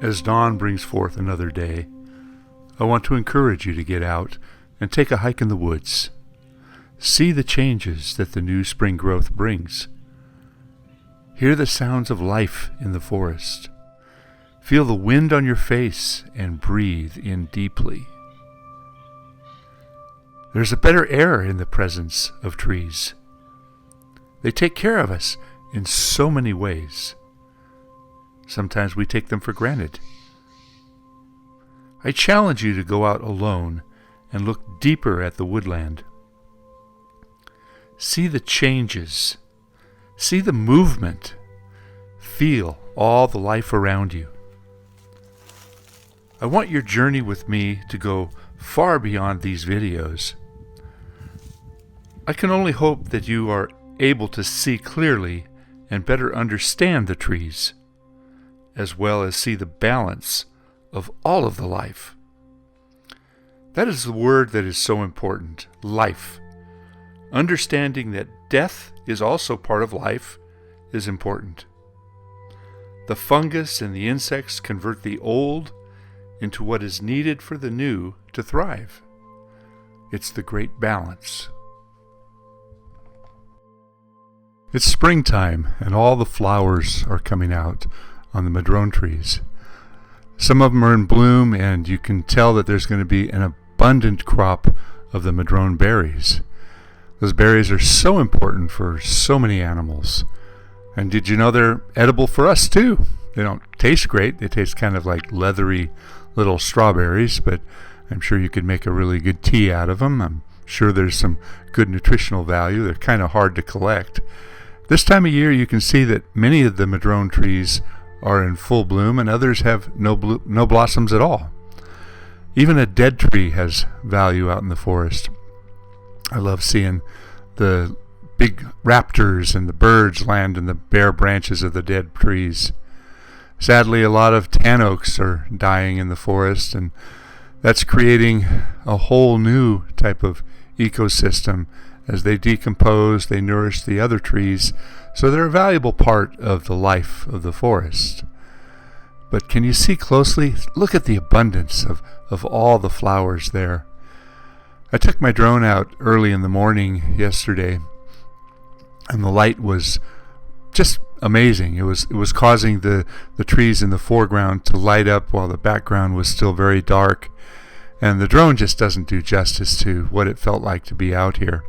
As dawn brings forth another day, I want to encourage you to get out and take a hike in the woods. See the changes that the new spring growth brings. Hear the sounds of life in the forest. Feel the wind on your face and breathe in deeply. There's a better air in the presence of trees. They take care of us in so many ways. Sometimes we take them for granted. I challenge you to go out alone and look deeper at the woodland. See the changes. See the movement. Feel all the life around you. I want your journey with me to go far beyond these videos. I can only hope that you are able to see clearly and better understand the trees, as well as see the balance of all of the life. That is the word that is so important, life. Understanding that death is also part of life is important. The fungus and the insects convert the old into what is needed for the new to thrive. It's the great balance. It's springtime and all the flowers are coming out on the madrone trees. Some of them are in bloom, and you can tell that there's going to be an abundant crop of the madrone berries. Those berries are so important for so many animals. And did you know they're edible for us too? They don't taste great. They taste kind of like leathery little strawberries, but I'm sure you could make a really good tea out of them. I'm sure there's some good nutritional value. They're kind of hard to collect. This time of year you can see that many of the madrone trees are in full bloom and others have no blossoms at all. Even a dead tree has value out in the forest. I love seeing the big raptors and the birds land in the bare branches of the dead trees. Sadly, a lot of tan oaks are dying in the forest, and that's creating a whole new type of ecosystem. As they decompose, they nourish the other trees, so they're a valuable part of the life of the forest. But can you see closely? Look at the abundance of all the flowers there. I took my drone out early in the morning yesterday, and the light was just amazing. It was causing the trees in the foreground to light up while the background was still very dark, and the drone just doesn't do justice to what it felt like to be out here.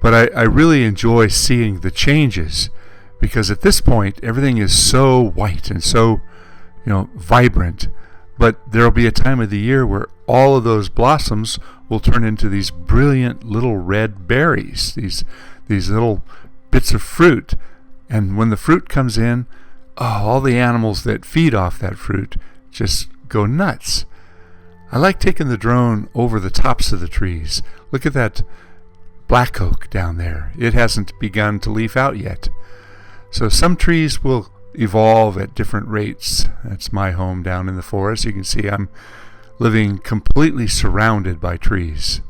But I really enjoy seeing the changes, because at this point everything is so white and so vibrant. But there'll be a time of the year where all of those blossoms will turn into these brilliant little red berries, these little bits of fruit. And when the fruit comes in, all the animals that feed off that fruit just go nuts. I like taking the drone over the tops of the trees. Look at that black oak down there. It hasn't begun to leaf out yet. So some trees will evolve at different rates. That's my home down in the forest. You can see I'm living completely surrounded by trees.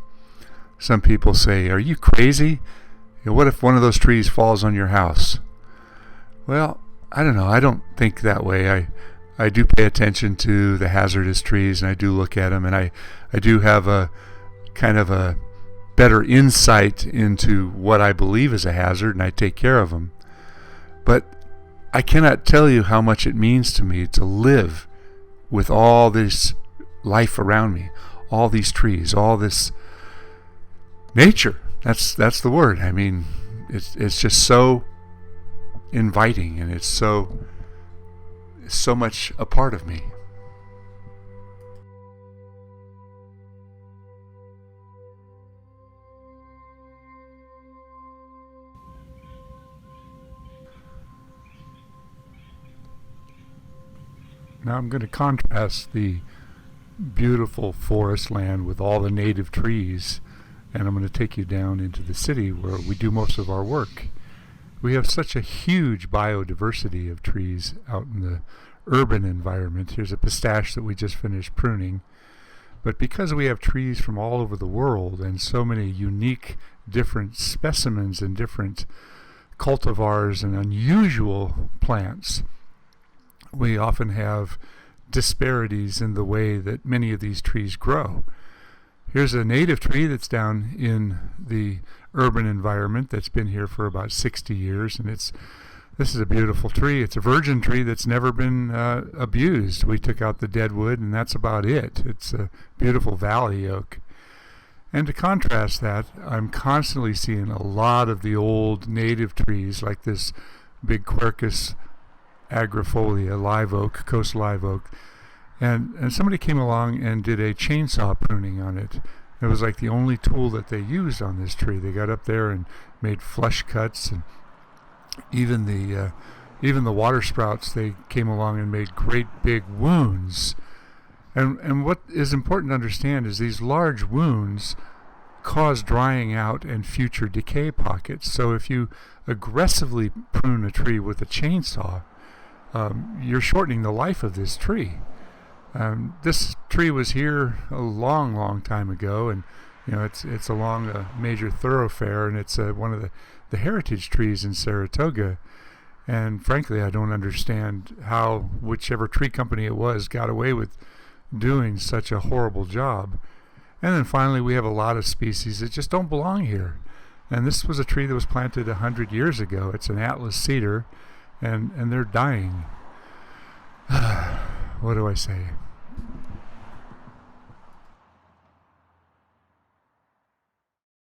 Some people say, "Are you crazy? What if one of those trees falls on your house?" Well, I don't know. I don't think that way. I do pay attention to the hazardous trees, and I do look at them, and I do have a kind of a better insight into what I believe is a hazard, and I take care of them. But I cannot tell you how much it means to me to live with all this life around me, all these trees, all this nature. That's the word. I mean, it's just so inviting, and it's so much a part of me. Now I'm going to contrast the beautiful forest land with all the native trees, and I'm going to take you down into the city where we do most of our work. We have such a huge biodiversity of trees out in the urban environment. Here's a pistache that we just finished pruning. But because we have trees from all over the world and so many unique different specimens and different cultivars and unusual plants, we often have disparities in the way that many of these trees grow. Here's a native tree that's down in the urban environment that's been here for about 60 years, and this is a beautiful tree. It's a virgin tree that's never been abused. We took out the dead wood, and that's about it. It's a beautiful valley oak. And to contrast that, I'm constantly seeing a lot of the old native trees, like this big Quercus agrifolia live oak, coast live oak. And somebody came along and did a chainsaw pruning on it. It was like the only tool that they used on this tree. They got up there and made flush cuts, and even the water sprouts, they came along and made great big wounds. And what is important to understand is these large wounds cause drying out and future decay pockets. So if you aggressively prune a tree with a chainsaw, you're shortening the life of this tree. This tree was here a long, long time ago, and it's along a major thoroughfare, and it's one of the heritage trees in Saratoga. And frankly, I don't understand how whichever tree company it was got away with doing such a horrible job. And then finally, we have a lot of species that just don't belong here. And this was a tree that was planted 100 years ago. It's an Atlas cedar, and they're dying. What do I say?